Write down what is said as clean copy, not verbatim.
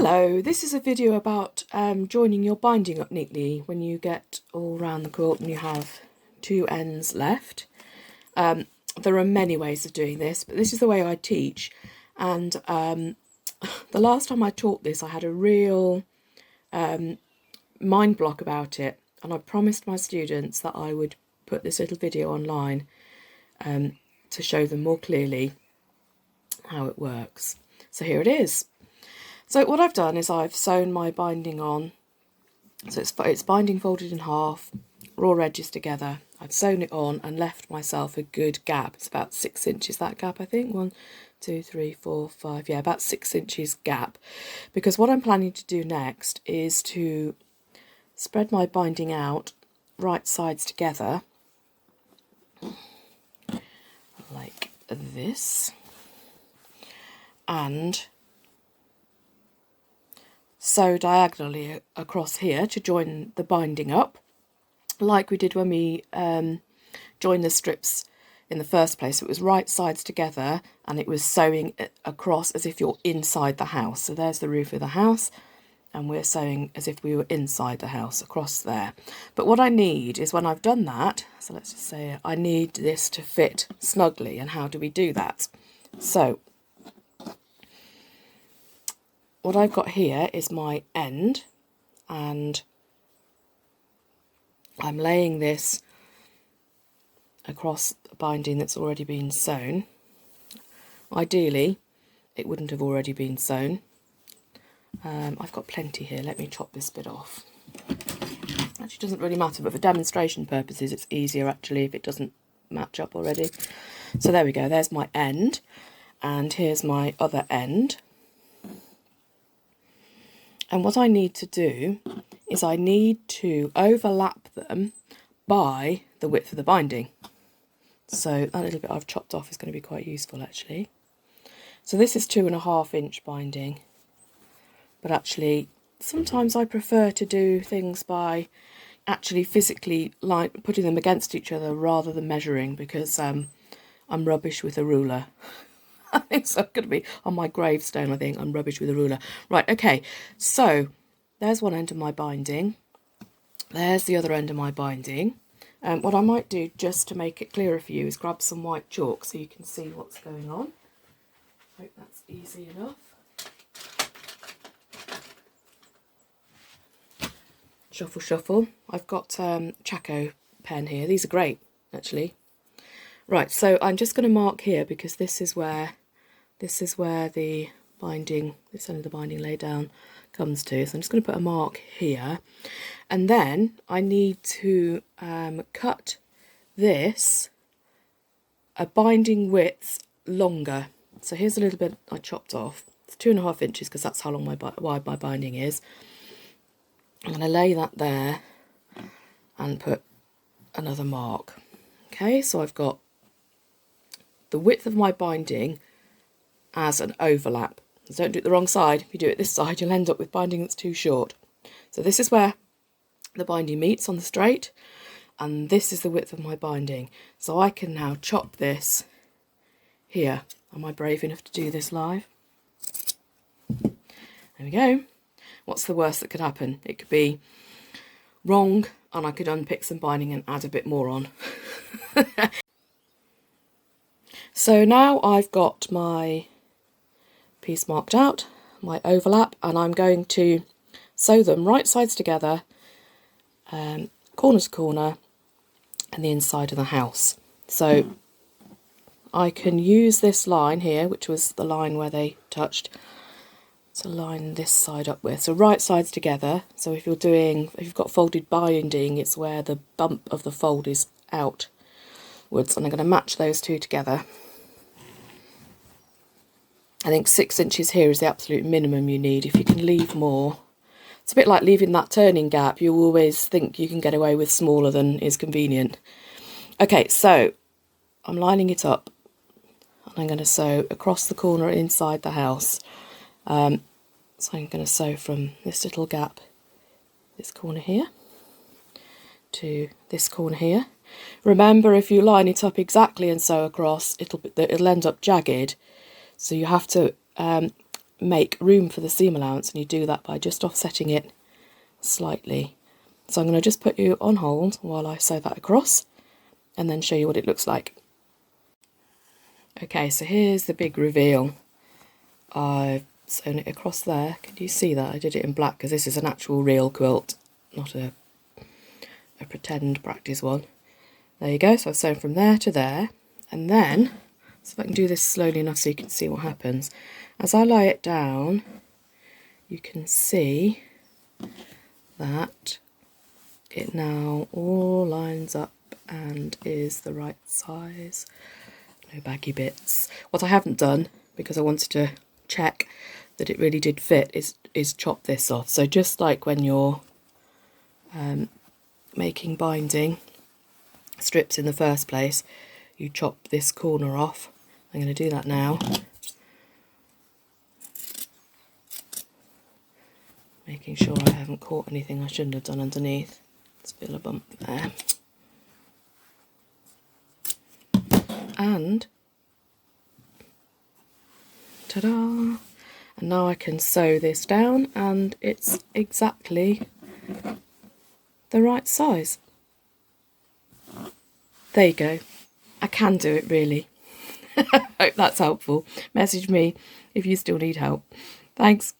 Hello, this is a video about joining your binding up neatly when you get all round the quilt and you have two ends left. There are many ways of doing this, but this is the way I teach. And the last time I taught this, I had a real mind block about it. And I promised my students that I would put this little video online to show them more clearly how it works. So here it is. So what I've done is I've sewn my binding on. So it's binding folded in half, raw edges together. I've sewn it on and left myself a good gap. It's about 6 inches, that gap, I think. 1, 2, 3, 4, 5, yeah, about 6 inches gap. Because what I'm planning to do next is to spread my binding out right sides together, like this, and sew diagonally across here to join the binding up, like we did when we joined the strips in the first place. It was right sides together and it was sewing across as if you're inside the house. So there's the roof of the house and we're sewing as if we were inside the house across there. But what I need is, when I've done that, so let's just say I need this to fit snugly. And how do we do that? So what I've got here is my end, and I'm laying this across a binding that's already been sewn. Ideally, it wouldn't have already been sewn. I've got plenty here. Let me chop this bit off. Actually, doesn't really matter, but for demonstration purposes, it's easier actually if it doesn't match up already. So there we go. There's my end, and here's my other end. And what I need to do is I need to overlap them by the width of the binding. So that little bit I've chopped off is going to be quite useful actually. So this is 2.5 inch binding, but actually sometimes I prefer to do things by actually physically putting them against each other rather than measuring, because I'm rubbish with a ruler. I think so. I'm going to be on my gravestone. I think I'm rubbish with a ruler. Right, okay, so there's one end of my binding. There's the other end of my binding. What I might do, just to make it clearer for you, is grab some white chalk so you can see what's going on. Hope that's easy enough. Shuffle, shuffle. I've got Chaco pen here. These are great, actually. Right, so I'm just going to mark here because this is where the binding, this end of the binding laid down, comes to. So I'm just going to put a mark here, and then I need to cut this a binding width longer. So here's a little bit I chopped off. It's 2.5 inches because that's how long wide my binding is. I'm going to lay that there and put another mark. Okay, so I've got the width of my binding as an overlap. So don't do it the wrong side. If you do it this side, you'll end up with binding that's too short. So this is where the binding meets on the straight, and this is the width of my binding. So I can now chop this here. Am I brave enough to do this live? There we go. What's the worst that could happen? It could be wrong, and I could unpick some binding and add a bit more on. So now I've got my piece marked out, my overlap, and I'm going to sew them right sides together, corner to corner, and the inside of the house. So I can use this line here, which was the line where they touched, to line this side up with. So right sides together. So if you've got folded binding, it's where the bump of the fold is outwards, and I'm going to match those two together. I think 6 inches here is the absolute minimum you need. If you can leave more, it's a bit like leaving that turning gap. You always think you can get away with smaller than is convenient. Okay, so I'm lining it up and I'm going to sew across the corner inside the house. So I'm going to sew from this little gap, this corner here, to this corner here. Remember, if you line it up exactly and sew across, it'll end up jagged. So you have to make room for the seam allowance, and you do that by just offsetting it slightly. So I'm going to just put you on hold while I sew that across and then show you what it looks like. Okay, so here's the big reveal. I've sewn it across there. Can you see that? I did it in black because this is an actual real quilt, not a pretend practice one. There you go, so I've sewn from there to there, and then, so if I can do this slowly enough so you can see what happens. As I lie it down, you can see that it now all lines up and is the right size. No baggy bits. What I haven't done, because I wanted to check that it really did fit, is chop this off. So just like when you're making binding strips in the first place, you chop this corner off. I'm going to do that now. Making sure I haven't caught anything I shouldn't have done underneath. Let's feel a bump there. And ta-da! And now I can sew this down and it's exactly the right size. There you go. I can do it, really. Hope that's helpful. Message me if you still need help. Thanks.